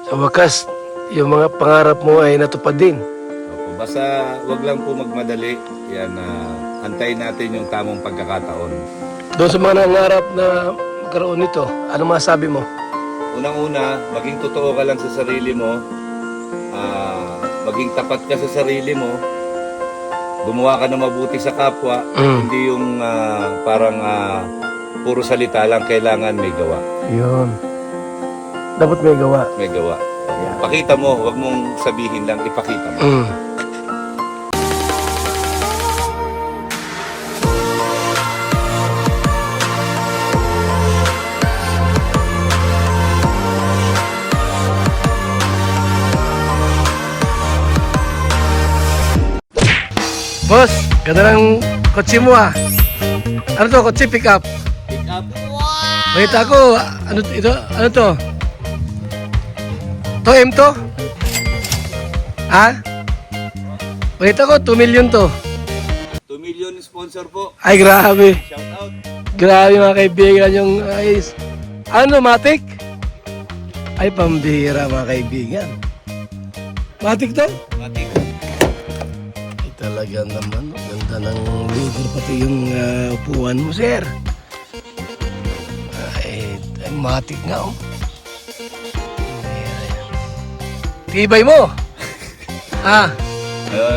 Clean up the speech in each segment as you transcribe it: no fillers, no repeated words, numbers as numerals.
Sa wakas, yung mga pangarap mo ay natupad din. Opo, basta wag lang po magmadali. Yan, antayin natin yung tamang pagkakataon. Doon sa mga nangarap na magkaroon nito, ano masabi mo? Unang-una, maging totoo ka lang sa sarili mo. Maging tapat ka sa sarili mo. Gumawa ka na mabuti sa kapwa. Hindi yung parang puro salita lang, kailangan may gawa. Yun. Dapat may gawa. May gawa. Pakita mo, wag mong sabihin lang, ipakita mo. Boss, ganda ng kotse mo ah. Ano to? Kotse pick up. Pick up. Balita ko, ano ito? Ano to? M to? Ha? Balita ko, 2 million to. 2 million sponsor po. Ay, grabe. Shout out. Grabe mga kaibigan yung ayos. Ano, Matic? Ay, pambihira mga kaibigan. Matic to? Matik. Ay, talaga naman. Ganda ng lugar, pati yung upuan mo, sir. Ay, Matic nga, oh. Tibay mo.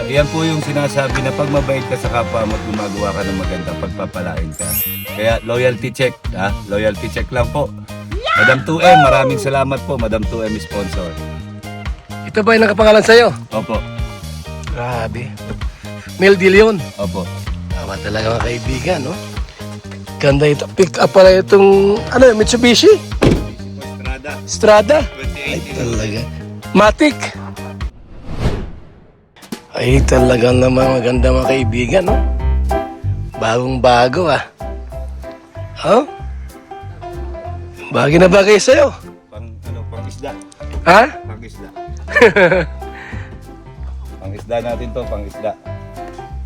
Yan po yung sinasabi na pag mabait ka sa kapwa mo at gumagawa ka ng maganda, pagpapalain ka. Kaya loyalty check, ha? Loyalty check lang po. Madam 2M, maraming salamat po, Madam 2M sponsor. Ito ba yung nakapangalan sa'yo? Opo. Grabe. Mel Dilion. Opo. Tama talaga mga kaibigan, no? Ganda ito. Pick up pala itong, ano, Mitsubishi? Estrada. Strada. Ay, 2018. talaga. Matic. Ay, talaga naman maganda mga kaibigan, no? Bagong bago, ah. Oh? Bagay na bagay sa'yo. Pang isda. Ha? Pang isda. Pang isda natin to, pang isda.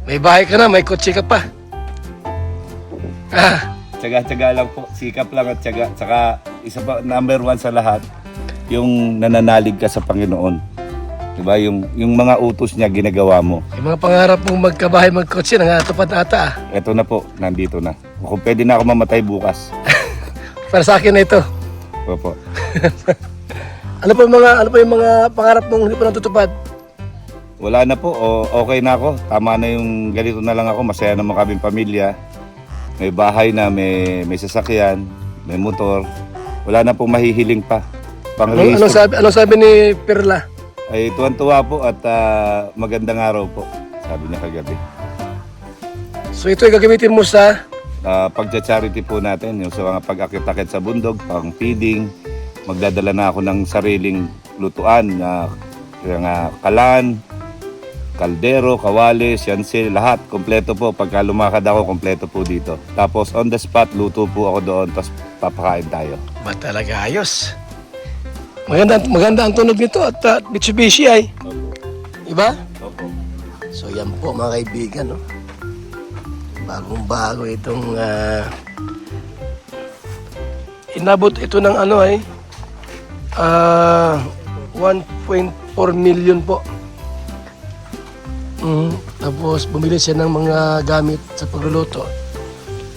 May bahay ka na, may kotse ka pa. Tsaga-tsaga lang po, sikap lang at tsaga. Tsaka isa pa, number 1 sa lahat, yung nananalig ka sa Panginoon. Diba? Yung mga utos niya, ginagawa mo. Yung mga pangarap mong magkabahay, magkotse, nangatupad ata, ah. Eto na po, nandito na. Kung pwede na ako mamatay bukas. Para sa akin na ito. Opo. Ano pa yung mga pangarap mong hindi pa natutupad? Wala na po, okay na ako. Tama na yung ganito na lang ako. Masaya naman kaming pamilya. May bahay na, may sasakyan, may motor. Wala na pong mahihiling pa. Anong sabi ni Perla? Ay tuwan-tuwa po at magandang araw po, sabi niya kagabi. So ito ay gagamitin mo sa Pagcha-charity po natin, yung sa mga pag-akit-akit sa bundok, pang feeding. Magdadala na ako ng sariling lutuan na kalan, kaldero, kawalis, yansi, lahat. Kompleto po. Pagka lumakad ako, kompleto po dito. Tapos on the spot, luto po ako doon, tapos papakain tayo. ba talaga ayos? Maganda ang tunog nito at Mitsubishi ay. Opo. Diba? Opo. So yan po mga kaibigan, no? Bagong bago itong inabot ito ng ano ay 1.4 million po. Tapos bumili siya ng mga gamit sa pagluluto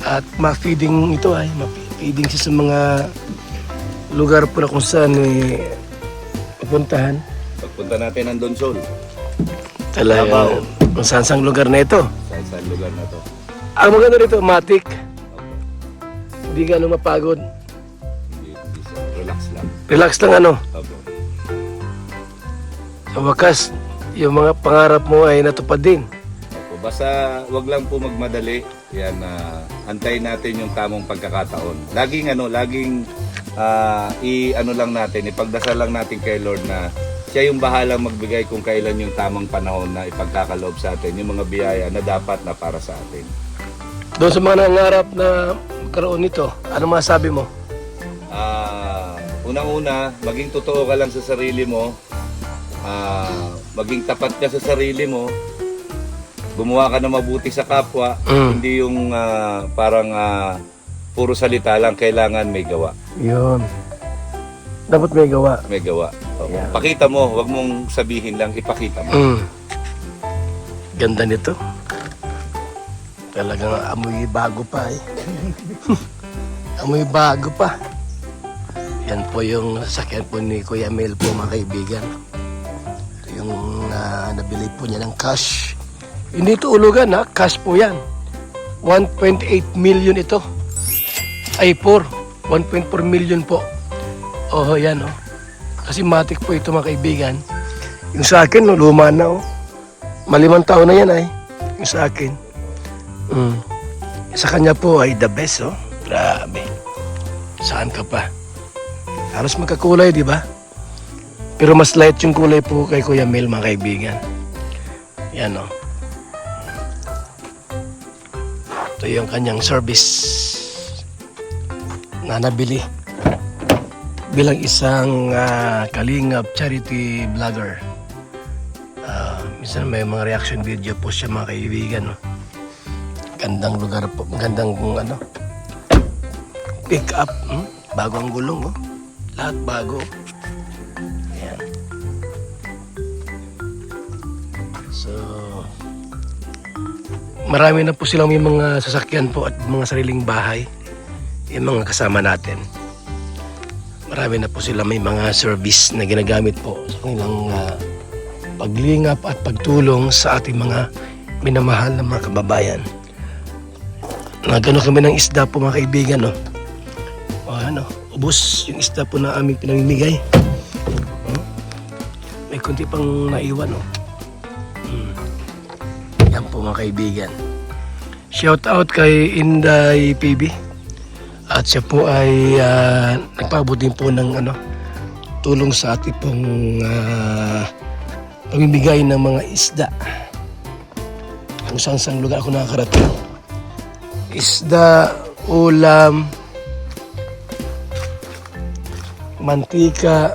at ma-feeding ito ay ma-feeding siya sa mga lugar po na kung saan pupuntahan. Pagpunta natin ng Donsol, Talaga kung saan lugar na ito. sa lugar na to. Ang maganda rito, Matic. Hindi ka mapagod. Hindi siya. Relax lang. Relax lang ano. Opo. Sa wakas, yung mga pangarap mo ay natupad din. Opo. Basta wag lang po magmadali. Yan, antayin natin yung tamang pagkakataon. Laging lang natin, ipagdasal lang natin kay Lord na siya yung bahalang magbigay kung kailan yung tamang panahon na ipagkakaloob sa atin, yung mga biyaya na dapat na para sa atin. Doon sa mga nangarap na magkaroon nito, ano masabi mo? Unang-una, maging totoo ka lang sa sarili mo. Maging tapat ka sa sarili mo. Gumawa ka na mabuti sa kapwa. Hindi yung parang puro salita lang, kailangan may gawa. Yun. Dapat may gawa. May gawa. Ayan. Pakita mo, wag mong sabihin lang, ipakita mo. Ganda nito. Talagang amoy bago pa eh. Amoy bago pa. Yan po yung sasakyan po ni Kuya Mel po mga kaibigan. Ito yung nabili po niya ng cash. Hindi ito ulugan ha, cash po yan. 1.8 million ito. Ay 1.4 million po. Oh, yan oh. Kasi matik po ito mga kaibigan. Yung sa akin, no, luma na oh. Malimang taon na yan ay. Yung sa akin. Sa kanya po ay the best oh. Grabe. Saan ka pa? Halos magkakulay, di ba? Pero mas light yung kulay po kay Kuya Mel mga kaibigan. Yan oh. Ito yung kanyang service na nabili bilang isang Kalingap charity vlogger. Minsan may mga reaction video po siya mga kaibigan. No? Gandang lugar po, gandang pick up. Bago ang gulong. Oh. Lahat bago. Ayan. So, marami na po silang may mga sasakyan po at mga sariling bahay. Yung mga kasama natin. Marami na po sila may mga service na ginagamit po sa kanilang paglingap at pagtulong sa ating mga minamahal na mga kababayan. Nagano kami ng isda po mga kaibigan, no? Ubos yung isda po na aming pinamimigay. May kunti pang naiwan, no? Yan po mga kaibigan. Shout out kay Inday PB. At siya po ay nagpaabot din po ng tulong sa ating pong pamimigay ng mga isda. Kung saan lugar ako nakakarating. Isda, ulam, mantika.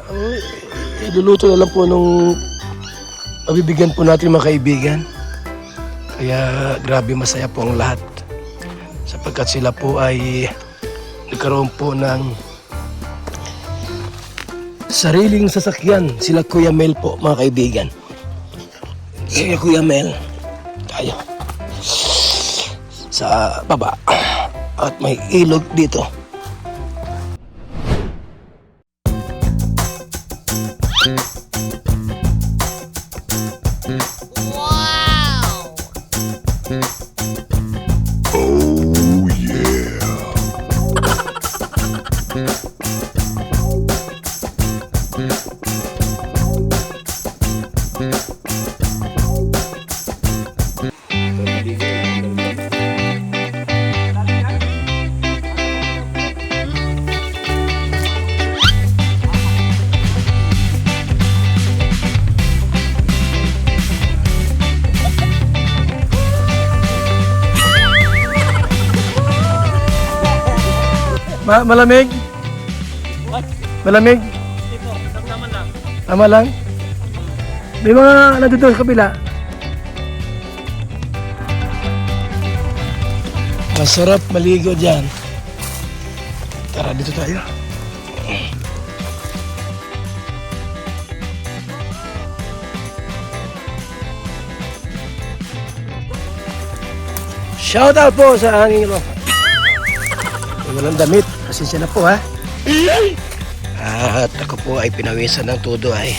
Iluluto na lang po nung mabibigyan po natin mga kaibigan. Kaya grabe masaya po ang lahat. Sapagkat sila po ay nagkaroon po ng sariling sasakyan. Sila Kuya Mel po mga kaibigan. Sila Kuya Mel. Tayo. Sa baba. At may ilog dito. Malamig? Malamig? Tama lang. May mga nandito sa kabila. Masarap maligo dyan. Tara, dito tayo. Shout out po sa aking walang damit. Pasensya na po ha. At ako po ay pinawisan ng todo ay.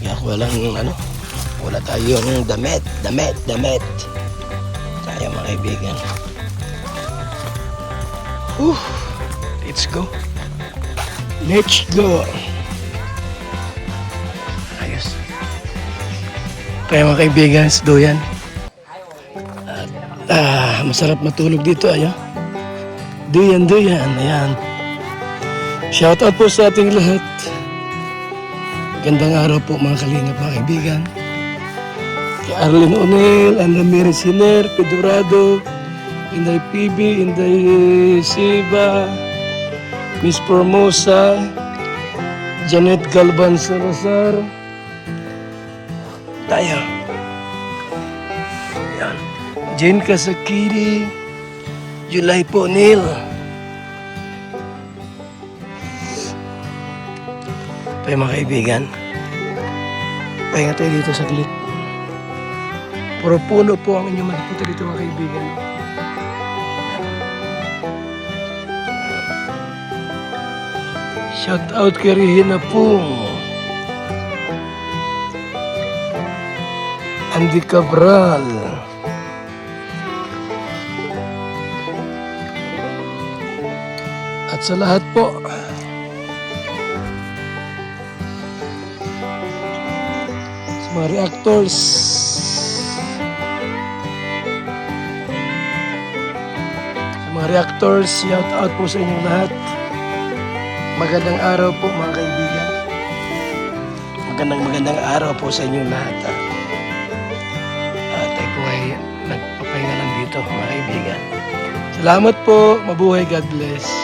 Kaya wala tayong damit. Kaya mga kaibigan. Let's go. Ayos. Kaya mga kaibigan, doyan. At masarap matulog dito ayo. Duyan, ayan. Shout out po sa ating lahat. Gandang araw po mga kalingap mga kaibigan. Kay Arlene Onel, Ana Mary Siner, Pedorado, Inday PB, Inday Siba, Miss Formosa, Janet Galvan Salazar. Tayo. Ayan. Jane Kasakiri, July po, Neil. pa yung mga kaibigan. Pahinga tayo dito saglit. Puro puno po ang inyong makikita dito mga kaibigan. Shout out kay Regina Pung, Andy Cabral, at sa lahat po sa mga reactors, shout out po sa inyong lahat. Magandang araw po mga kaibigan. Magandang araw po sa inyong lahat. At ako ay nagpapahinga lang dito mga kaibigan. Salamat po. Mabuhay. God bless.